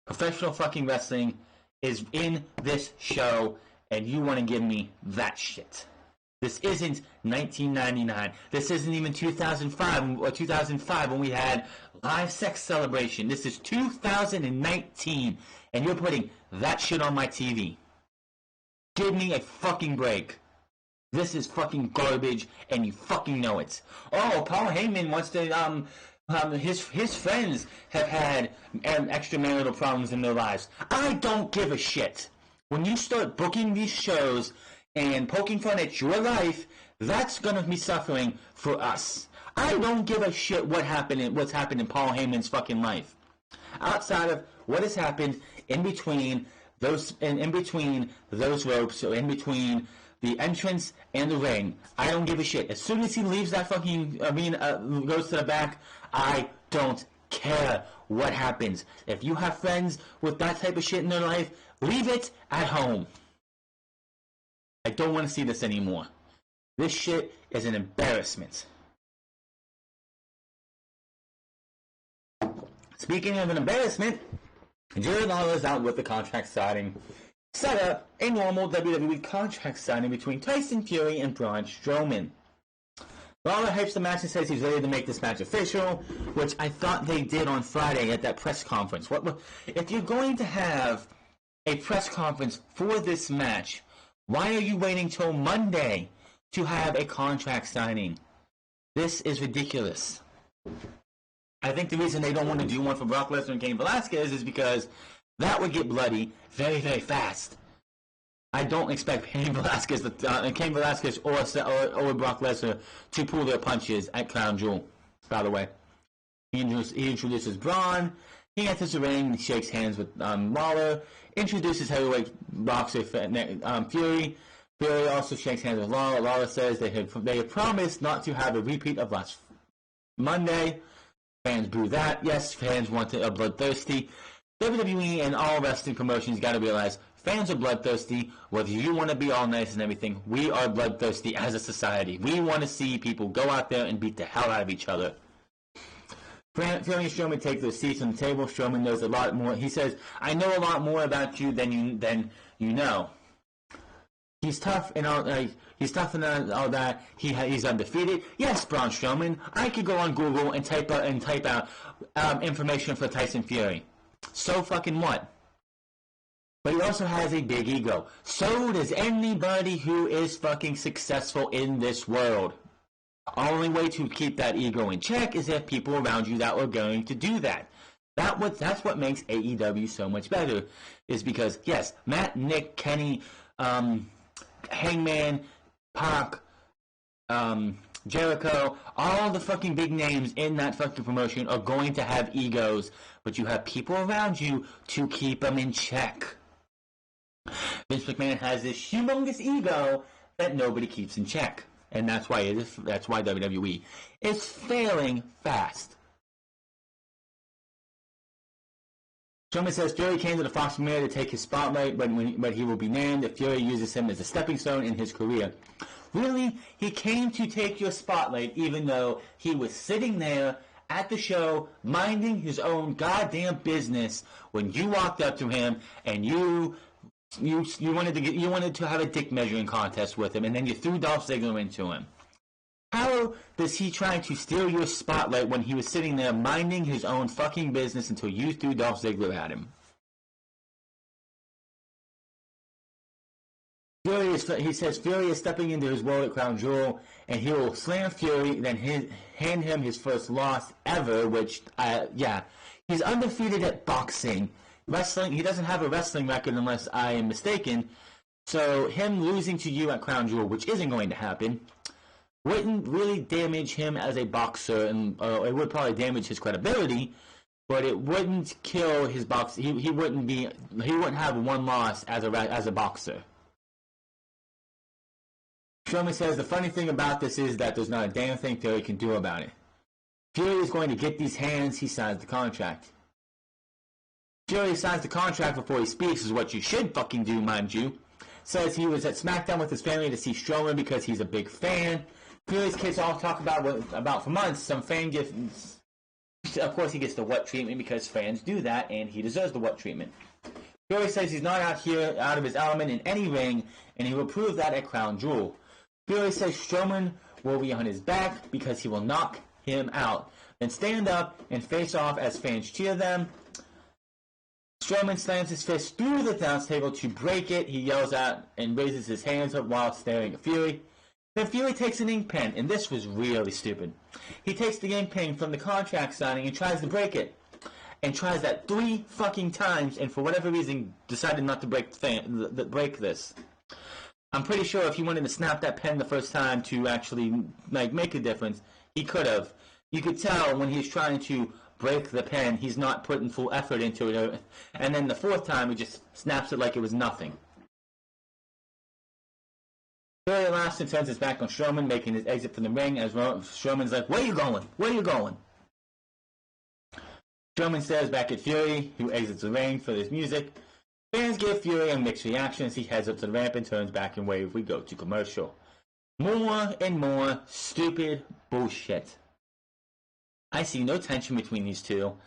Professional fucking wrestling is in this show, and you want to give me that shit. This isn't 1999. This isn't even 2005 when we had Live Sex Celebration. This is 2019, and you're putting that shit on my TV. Give me a fucking break. This is fucking garbage, and you fucking know it. Oh, Paul Heyman wants to, his friends have had extramarital problems in their lives. I don't give a shit. When you start booking these shows and poking fun at your life, that's gonna be suffering for us. I don't give a shit what's happened in Paul Heyman's fucking life. Outside of what has happened in between those ropes, or in between the entrance and the ring, I don't give a shit. As soon as he leaves that fucking arena, goes to the back, I don't care what happens. If you have friends with that type of shit in their life, leave it at home. I don't want to see this anymore. This shit is an embarrassment. Speaking of an embarrassment, Jerry Lawler's out with the contract signing. Set up a normal WWE contract signing between Tyson Fury and Braun Strowman. Lawler hypes the match and says he's ready to make this match official, which I thought they did on Friday at that press conference. If you're going to have a press conference for this match, why are you waiting till Monday to have a contract signing? This is ridiculous. I think the reason they don't want to do one for Brock Lesnar and Cain Velasquez is because that would get bloody very, very fast. I don't expect Cain Velasquez or Brock Lesnar to pull their punches at Crown Jewel, by the way. He introduces Braun. He enters the ring and shakes hands with Lawler. Introduces heavyweight boxer Fury. Fury also shakes hands with Lawler. Lawler says they have promised not to have a repeat of last Monday. Fans boo that. Yes, fans want a bloodthirsty. WWE and all wrestling promotions got to realize fans are bloodthirsty. Whether you want to be all nice and everything, we are bloodthirsty as a society. We want to see people go out there and beat the hell out of each other. Fury and Strowman take their seats on the table. Strowman knows a lot more. He says, "I know a lot more about you than you know." He's tough and all. He's tough and all that. He's undefeated. Yes, Braun Strowman. I could go on Google and type out information for Tyson Fury. So fucking what? But he also has a big ego. So does anybody who is fucking successful in this world. Only way to keep that ego in check is if people around you that are going to do that. That's what makes AEW so much better. Is because, yes, Matt, Nick, Kenny, Hangman, Pac, Jericho, all the fucking big names in that fucking promotion are going to have egos, but you have people around you to keep them in check. Vince McMahon has this humongous ego that nobody keeps in check, and that's why WWE is failing fast. Strowman says Fury came to the Fox premiere to take his spotlight, but he will be named if Fury uses him as a stepping stone in his career. Really? He came to take your spotlight even though he was sitting there at the show minding his own goddamn business when you walked up to him and you wanted to have a dick measuring contest with him, and then you threw Dolph Ziggler into him. How does he try to steal your spotlight when he was sitting there minding his own fucking business until you threw Dolph Ziggler at him? He says Fury is stepping into his world at Crown Jewel, and he will slam Fury, then hand him his first loss ever, which, he's undefeated at boxing. Wrestling, he doesn't have a wrestling record unless I am mistaken, so him losing to you at Crown Jewel, which isn't going to happen, wouldn't really damage him as a boxer, and it would probably damage his credibility, but it wouldn't kill his box. He wouldn't have one loss as a boxer. Strowman says the funny thing about this is that there's not a damn thing Fury can do about it. Fury is going to get these hands. He signs the contract. Fury signs the contract before he speaks, is what you should fucking do, mind you. Says he was at SmackDown with his family to see Strowman because he's a big fan. Fury's kids all talk about for months. Some fan gets, of course, he gets the what treatment because fans do that, and he deserves the what treatment. Fury says he's not out of his element in any ring, and he will prove that at Crown Jewel. Fury says Strowman will be on his back because he will knock him out, then stand up and face off as fans cheer them. Strowman slams his fist through the announce table to break it. He yells out and raises his hands up while staring at Fury. Then Fury takes an ink pen, and this was really stupid. He takes the ink pen from the contract signing and tries to break it. And tries that 3 fucking times, and for whatever reason decided not to break this. I'm pretty sure if he wanted to snap that pen the first time to actually make a difference, he could have. You could tell when he's trying to break the pen, he's not putting full effort into it. And then the 4th time, he just snaps it like it was nothing. Fury laughs and turns his back on Strowman, making his exit from the ring as Strowman's like, "Where you going? Where you going?" Strowman stares back at Fury, who exits the ring for his music. Fans give Fury a mixed reaction as he heads up to the ramp and turns back and wave. We go to commercial. More and more stupid bullshit. I see no tension between these two.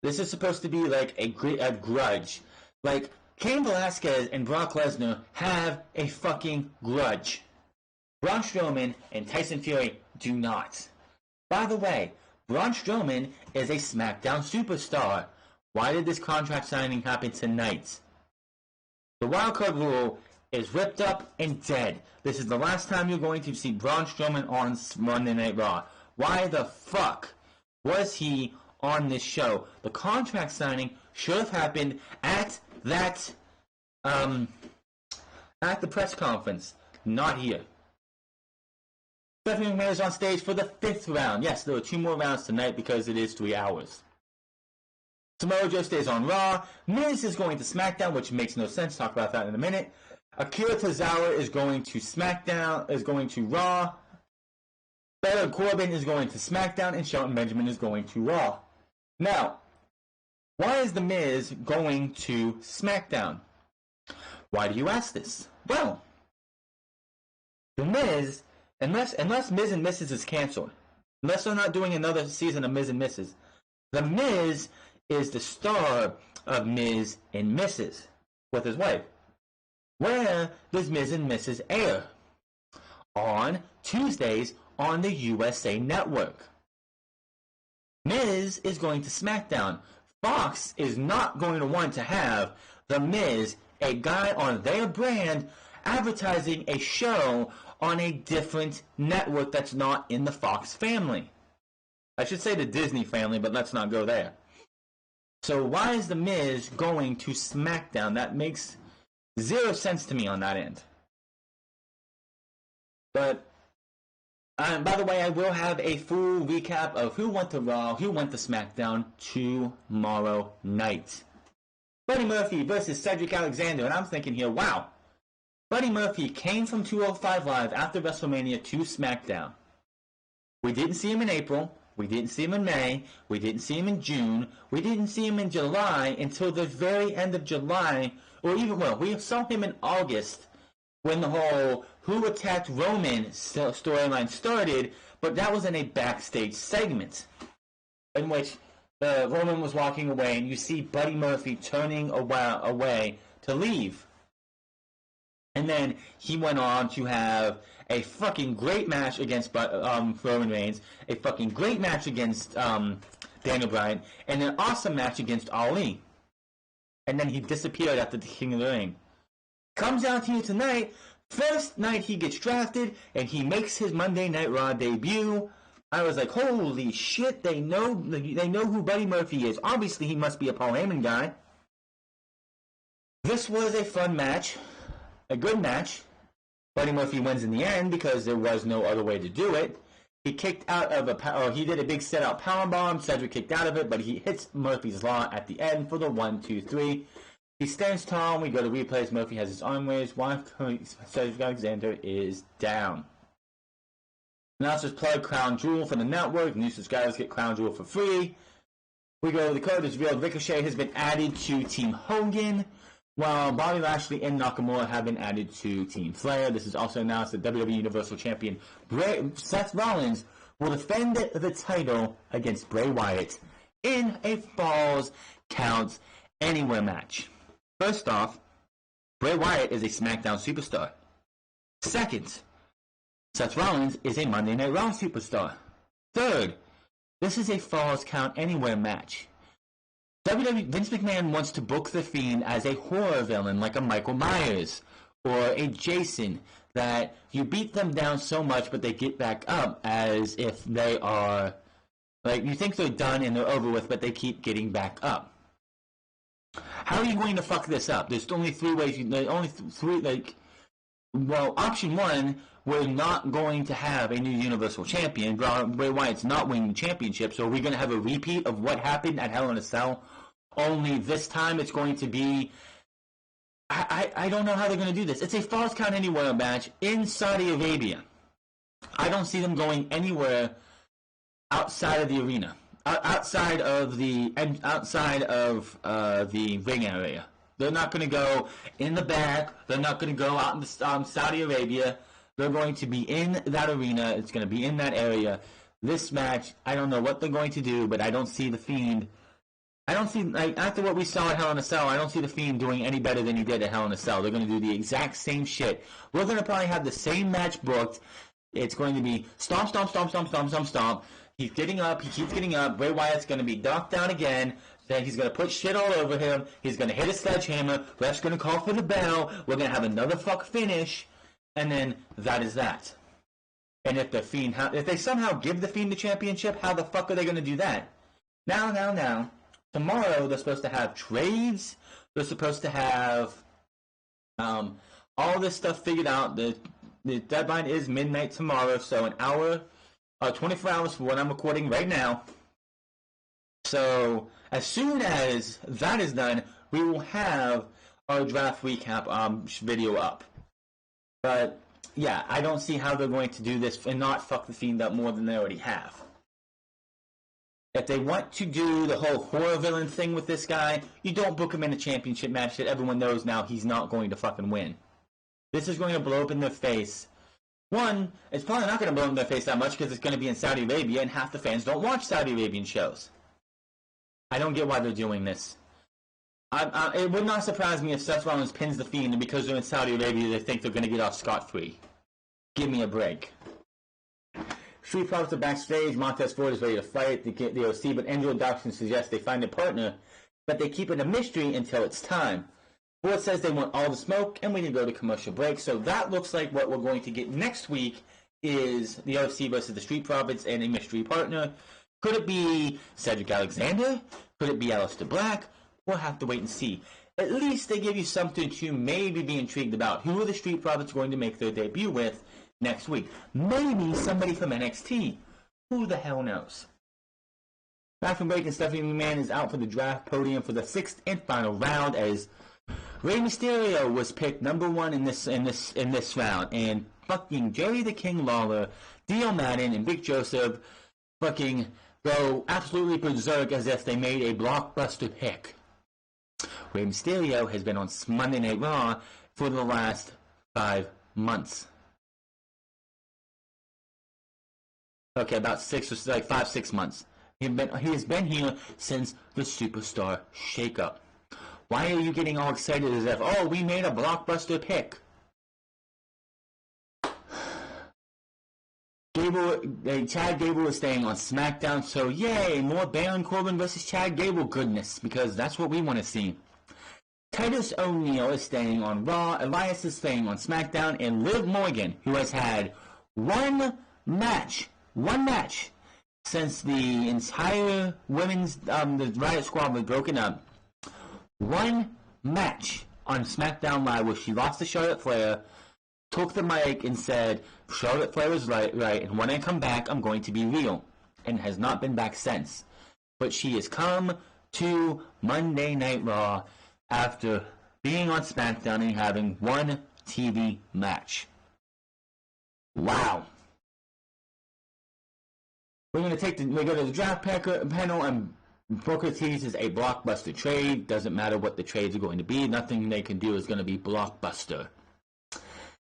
This is supposed to be like a grudge. Like, Cain Velasquez and Brock Lesnar have a fucking grudge. Braun Strowman and Tyson Fury do not. By the way, Braun Strowman is a SmackDown superstar. Why did this contract signing happen tonight? The wildcard rule is ripped up and dead. This is the last time you're going to see Braun Strowman on Monday Night Raw. Why the fuck was he on this show? The contract signing should have happened at that at the press conference, not here. Stephanie McMahon is on stage for the 5th round. Yes, there are 2 more rounds tonight because it is 3 hours. Samoa Joe stays on Raw. Miz is going to SmackDown, which makes no sense. Talk about that in a minute. Akira Tozawa is going to SmackDown, is going to Raw. Baron Corbin is going to SmackDown, and Shelton Benjamin is going to Raw. Now, why is The Miz going to SmackDown? Why do you ask this? Well, The Miz, unless Miz and Mrs. is canceled, unless they're not doing another season of Miz and Mrs., The Miz is the star of Miz and Mrs. with his wife. Where does Miz and Mrs. air? On Tuesdays on the USA Network. Miz is going to SmackDown. Fox is not going to want to have The Miz, a guy on their brand, advertising a show on a different network that's not in the Fox family. I should say the Disney family, but let's not go there. So why is The Miz going to SmackDown? That makes 0 sense to me on that end. But, by the way, I will have a full recap of who went to Raw, who went to SmackDown tomorrow night. Buddy Murphy versus Cedric Alexander, and I'm thinking here, wow. Buddy Murphy came from 205 Live after WrestleMania to SmackDown. We didn't see him in April. We didn't see him in May. We didn't see him in June. We didn't see him in July until the very end of July. Or even, well, we saw him in August when the whole Who Attacked Roman storyline started, but that was in a backstage segment in which Roman was walking away and you see Buddy Murphy turning away to leave. And then he went on to have a fucking great match against Roman Reigns, a fucking great match against Daniel Bryan, and an awesome match against Ali. And then he disappeared after the King of the Ring. Comes out here tonight, first night he gets drafted, and he makes his Monday Night Raw debut. I was like, holy shit, they know who Buddy Murphy is. Obviously, he must be a Paul Heyman guy. This was a fun match, a good match. Buddy Murphy wins in the end because there was no other way to do it. He kicked out of he did a big set out powerbomb. Cedric kicked out of it, but he hits Murphy's Law at the end for the 1-2-3. He stands tall. We go to replays. Murphy has his arm raised. Cedric Alexander is down. Announcers plug Crown Jewel for the network. New subscribers get Crown Jewel for free. We go to the code. It's revealed Ricochet has been added to Team Hogan, while Bobby Lashley and Nakamura have been added to Team Flair. This is also announced that WWE Universal Champion Seth Rollins will defend the title against Bray Wyatt in a Falls Count Anywhere match. First off, Bray Wyatt is a SmackDown superstar. Second, Seth Rollins is a Monday Night Raw superstar. Third, this is a Falls Count Anywhere match. WWE Vince McMahon wants to book The Fiend as a horror villain like a Michael Myers or a Jason, that you beat them down so much but they get back up as if they are, like, you think they're done and they're over with, but they keep getting back up. How are you going to fuck this up? There's only three ways. Option one, we're not going to have a new Universal Champion. Bray Wyatt's not winning the championship, so are we going to have a repeat of what happened at Hell in a Cell? Only this time it's going to be... I don't know how they're going to do this. It's a Falls Count Anywhere match in Saudi Arabia. I don't see them going anywhere outside of the arena. Outside of the ring area. They're not going to go in the back. They're not going to go out in Saudi Arabia. They're going to be in that arena. It's going to be in that area. This match, I don't know what they're going to do, but I don't see The Fiend. I don't see, after what we saw at Hell in a Cell, I don't see The Fiend doing any better than he did at Hell in a Cell. They're going to do the exact same shit. We're going to probably have the same match booked. It's going to be stomp, stomp, stomp, stomp, stomp, stomp, stomp. He's getting up. He keeps getting up. Bray Wyatt's going to be knocked down again. Then he's going to put shit all over him. He's going to hit a sledgehammer. Ref's going to call for the bell. We're going to have another fuck finish. And then that is that. And if The Fiend, if they somehow give The Fiend the championship, how the fuck are they going to do that? Now. Tomorrow they're supposed to have trades. They're supposed to have all this stuff figured out. The deadline is midnight tomorrow, so an hour, 24 hours for what I'm recording right now. So as soon as that is done, we will have our draft recap video up. But yeah, I don't see how they're going to do this and not fuck The Fiend up more than they already have. If they want to do the whole horror villain thing with this guy, you don't book him in a championship match that everyone knows now he's not going to fucking win. This is going to blow up in their face. One, it's probably not going to blow up in their face that much because it's going to be in Saudi Arabia and half the fans don't watch Saudi Arabian shows. I don't get why they're doing this. It would not surprise me if Seth Rollins pins The Fiend and because they're in Saudi Arabia they think they're going to get off scot-free. Give me a break. Street Profits are backstage. Montez Ford is ready to fight the OC, but Angelo Dawson suggests they find a partner, but they keep it a mystery until it's time. Ford says they want all the smoke, and we can go to commercial break. So that looks like what we're going to get next week is the OC versus the Street Profits and a mystery partner. Could it be Cedric Alexander? Could it be Aleister Black? We'll have to wait and see. At least they give you something to maybe be intrigued about. Who are the Street Profits going to make their debut with next week? Maybe somebody from NXT. Who the hell knows? Back from break, and Stephanie McMahon is out for the draft podium for the 6th and final round as Rey Mysterio was picked number 1 in this round, and fucking Jerry the King Lawler, Dio Madden, and Big Joseph fucking go absolutely berserk as if they made a blockbuster pick. Rey Mysterio has been on Monday Night Raw for the last 5 months. Okay, about 5-6 months. He has been here since the Superstar shakeup. Why are you getting all excited as if, oh, we made a blockbuster pick? Chad Gable is staying on SmackDown, so yay, more Baron Corbin versus Chad Gable goodness, because that's what we want to see. Titus O'Neil is staying on Raw, Elias is staying on SmackDown, and Liv Morgan, who has had one match since the entire women's the Riot Squad was broken up. One match on SmackDown Live where she lost to Charlotte Flair. took the mic and said, Charlotte Flair was right, and when I come back, I'm going to be real, and has not been back since. But she has come to Monday Night Raw after being on SmackDown and having one TV match. Wow. We go to the draft panel, and Booker teases a blockbuster trade. Doesn't matter what the trades are going to be. Nothing they can do is going to be blockbuster.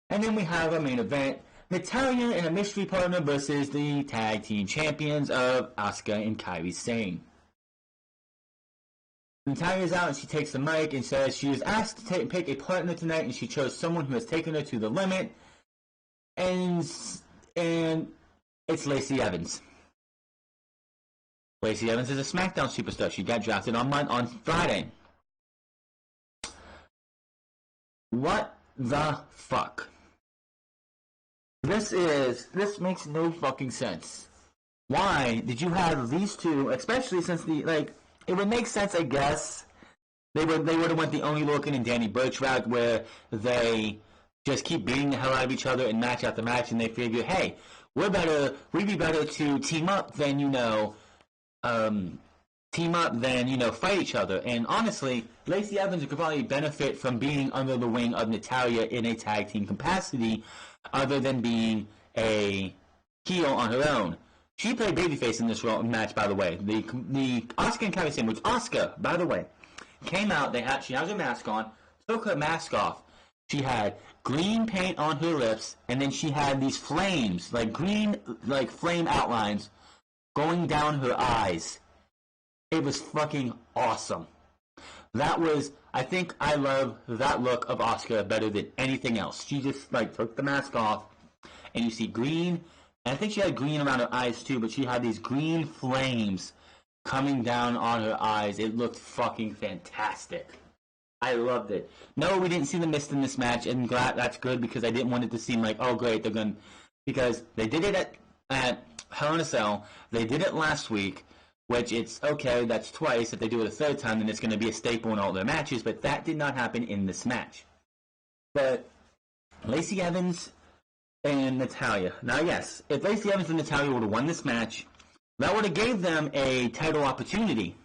And then we have a main event. Natalya and a mystery partner versus the tag team champions of Asuka and Kairi Sane. Natalya's out and she takes the mic and says she was asked to pick a partner tonight and she chose someone who has taken her to the limit. And it's Lacey Evans. Lacey Evans is a SmackDown superstar. She got drafted on Friday. What the fuck? This makes no fucking sense. Why did you have these two, especially since it would make sense, I guess. They would have went the Oney Lorcan and Danny Burch route where they just keep beating the hell out of each other in match after match, and they figure, hey, we'd be better to team up than fight each other. And honestly, Lacey Evans could probably benefit from being under the wing of Natalya in a tag team capacity, other than being a heel on her own. She played babyface in this match, by the way. The Asuka and Kairi Sane, which Asuka, by the way, came out. She has her mask on, took her mask off. She had green paint on her lips, and then she had these flames, green, flame outlines going down her eyes. It was fucking awesome. I think I love that look of Asuka better than anything else. She just, took the mask off, and you see green, and I think she had green around her eyes too, but she had these green flames coming down on her eyes. It looked fucking fantastic. I loved it. No, we didn't see the mist in this match, and that's good because I didn't want it to seem like, oh great, they're going to... Because they did it at Hell in a Cell. They did it last week, which it's okay, that's twice. If they do it a third time, then it's going to be a staple in all their matches, but that did not happen in this match. But Lacey Evans and Natalya. Now, yes, if Lacey Evans and Natalya would have won this match, that would have gave them a title opportunity,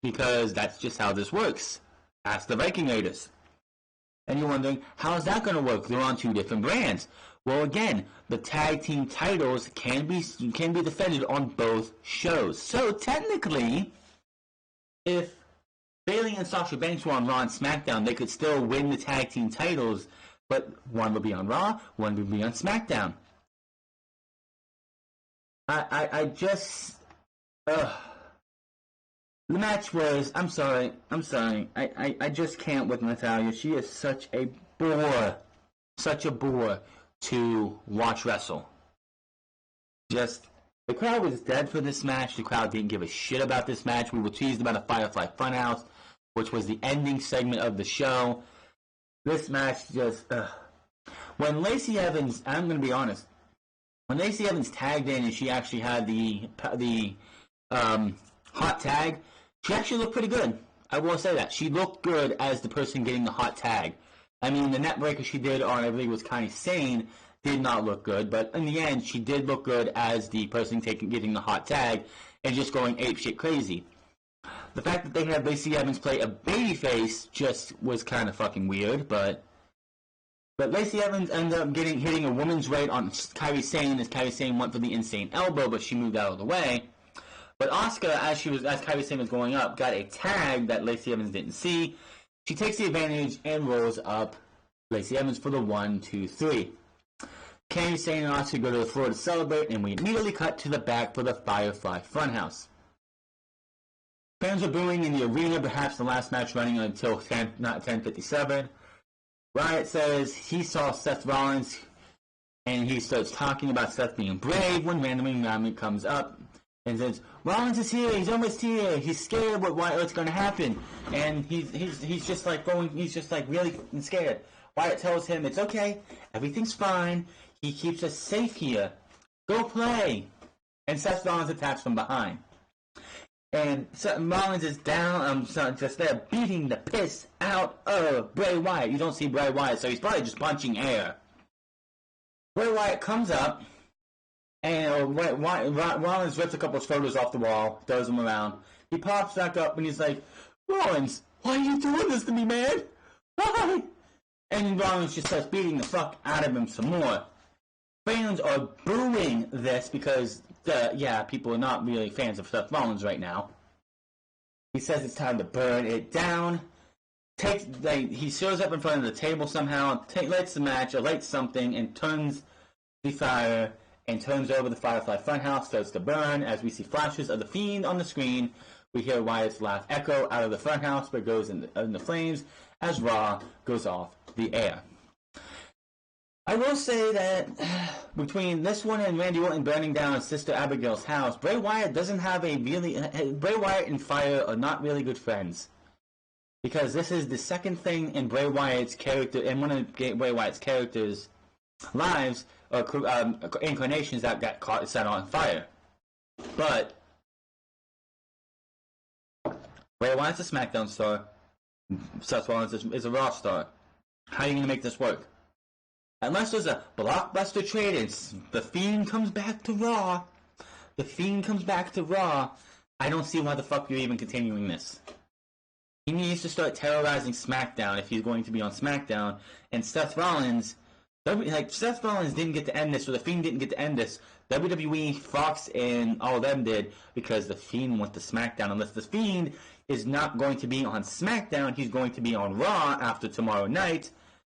because that's just how this works. Ask the Viking Raiders. And you're wondering, how is that going to work? They're on two different brands. Well, again, the tag team titles can be defended on both shows. So technically, if Bayley and Sasha Banks were on Raw and SmackDown, they could still win the tag team titles, but one would be on Raw, one would be on SmackDown. The match was, I'm sorry, I just can't with Natalya. She is such a bore to watch wrestle. Just, the crowd was dead for this match. The crowd didn't give a shit about this match. We were teased about a Firefly Funhouse, which was the ending segment of the show. This match just, when Lacey Evans, I'm going to be honest, when Lacey Evans tagged in and she actually had the hot tag, she actually looked pretty good. I will say that. She looked good as the person getting the hot tag. I mean, the net breaker she did on, I believe it was Kairi Sane, did not look good, but in the end, she did look good as the person getting the hot tag and just going apeshit crazy. The fact that they had Lacey Evans play a babyface just was kind of fucking weird, but Lacey Evans ended up hitting a woman's right on Kairi Sane as Kairi Sane went for the insane elbow, but she moved out of the way. But Asuka, as Kairi Sane was going up, got a tag that Lacey Evans didn't see. She takes the advantage and rolls up Lacey Evans for the 1, 2, 3. Kairi Sane and Asuka go to the floor to celebrate, and we immediately cut to the back for the Firefly Funhouse. Fans are booing in the arena, perhaps the last match running until 10:57. Riot says he saw Seth Rollins, and he starts talking about Seth being brave when randomly comes up. And says, Rollins is here, he's almost here, he's scared what's going to happen. And he's just really scared. Wyatt tells him, it's okay, everything's fine, he keeps us safe here, go play. And Seth Rollins attacks from behind. And Rollins is down, just there beating the piss out of Bray Wyatt. You don't see Bray Wyatt, so he's probably just punching air. Bray Wyatt comes up, and Rollins rips a couple of photos off the wall, throws them around. He pops back up, and he's like, Rollins, why are you doing this to me, man? Why? And Rollins just starts beating the fuck out of him some more. Fans are booing this because, people are not really fans of Seth Rollins right now. He says it's time to burn it down. He shows up in front of the table somehow, lights the match, or lights something, and turns the fire, and turns over the Firefly Funhouse, starts to burn, as we see flashes of the Fiend on the screen. We hear Wyatt's laugh echo out of the funhouse, but goes in the flames as Raw goes off the air. I will say that between this one and Randy Orton burning down his sister Abigail's house, Bray Wyatt doesn't have Bray Wyatt and Fire are not really good friends. Because this is the second thing in Bray Wyatt's character, in one of Bray Wyatt's characters' lives, or incarnations that got set on fire. But Bray Wyatt's a SmackDown star. Seth Rollins is a Raw star. How are you going to make this work? Unless there's a blockbuster trade and the Fiend comes back to Raw. I don't see why the fuck you're even continuing this. He needs to start terrorizing SmackDown if he's going to be on SmackDown. And Seth Rollins didn't get to end this, or the Fiend didn't get to end this. WWE, Fox, and all of them did, because the Fiend went to SmackDown. Unless the Fiend is not going to be on SmackDown, he's going to be on Raw after tomorrow night.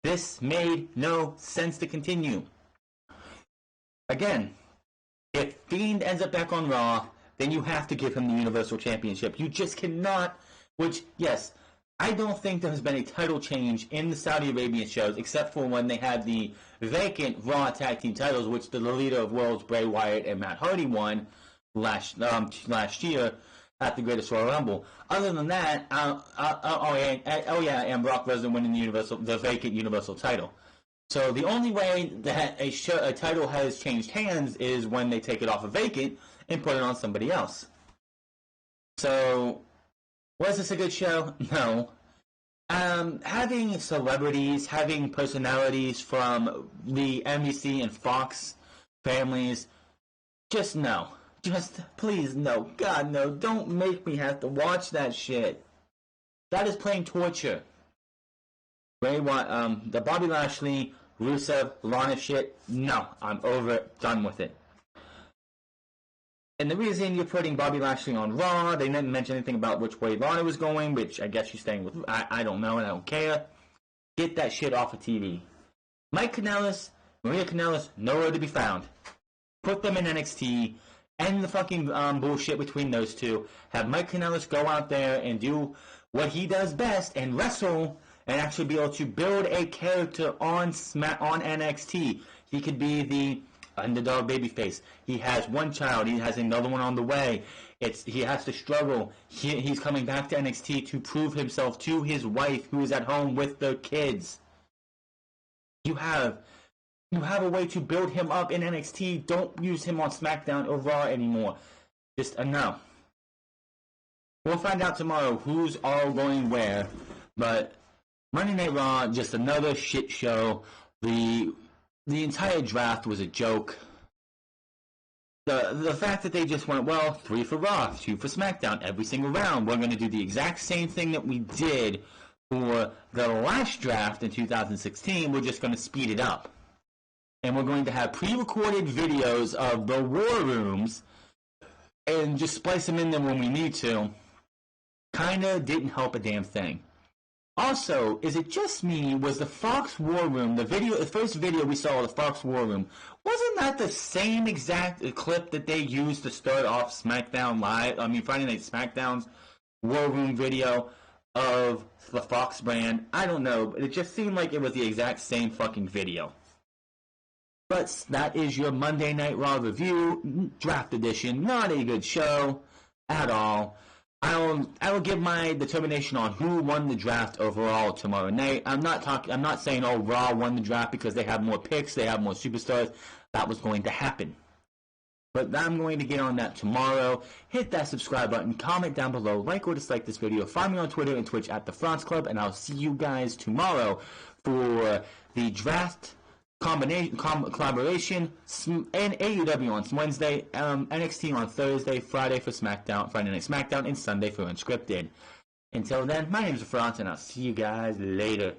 This made no sense to continue. Again, if Fiend ends up back on Raw, then you have to give him the Universal Championship. You just cannot, which, yes, I don't think there has been a title change in the Saudi Arabian shows, except for when they had the vacant Raw Tag Team titles, which the leader of worlds, Bray Wyatt and Matt Hardy, won last year at the Greatest Royal Rumble. Other than that, and Brock Lesnar winning the vacant Universal title. So the only way that a title has changed hands is when they take it off a vacant and put it on somebody else. So, was this a good show? No. Having celebrities, having personalities from the NBC and Fox families, just no. Just, please, no. God, no. Don't make me have to watch that shit. That is plain torture. The Bobby Lashley, Rusev, Lana shit, no. I'm over it. Done with it. And the reason you're putting Bobby Lashley on Raw, they didn't mention anything about which way Lana was going, which I guess she's staying with. I don't know, and I don't care. Get that shit off of TV. Mike Kanellis, Maria Kanellis, nowhere to be found. Put them in NXT. End the fucking bullshit between those two. Have Mike Kanellis go out there and do what he does best and wrestle and actually be able to build a character on NXT. He could be the underdog babyface. He has one child. He has another one on the way. He has to struggle. He's coming back to NXT to prove himself to his wife, who is at home with the kids. You have a way to build him up in NXT. Don't use him on SmackDown or Raw anymore. Just no. We'll find out tomorrow who's all going where. But Monday Night Raw, just another shit show. The entire draft was a joke. The fact that they just went, 3 for Raw, 2 for SmackDown, every single round. We're going to do the exact same thing that we did for the last draft in 2016. We're just going to speed it up. And we're going to have pre-recorded videos of the war rooms and just splice them in there when we need to. Kinda didn't help a damn thing. Also, is it just me? Was the Fox War Room, the first video we saw of the Fox War Room, wasn't that the same exact clip that they used to start off SmackDown Live? Friday Night SmackDown's War Room video of the Fox brand? I don't know, but it just seemed like it was the exact same fucking video. But that is your Monday Night Raw review, draft edition. Not a good show at all. I will give my determination on who won the draft overall tomorrow night. I'm not saying Raw won the draft because they have more picks, they have more superstars. That was going to happen. But I'm going to get on that tomorrow. Hit that subscribe button, comment down below, like or dislike this video. Find me on Twitter and Twitch at The France Club, and I'll see you guys tomorrow for the draft collaboration, and AEW on Wednesday, NXT on Thursday, Friday for SmackDown, Friday Night SmackDown, and Sunday for Unscripted. Until then, my name is France, and I'll see you guys later.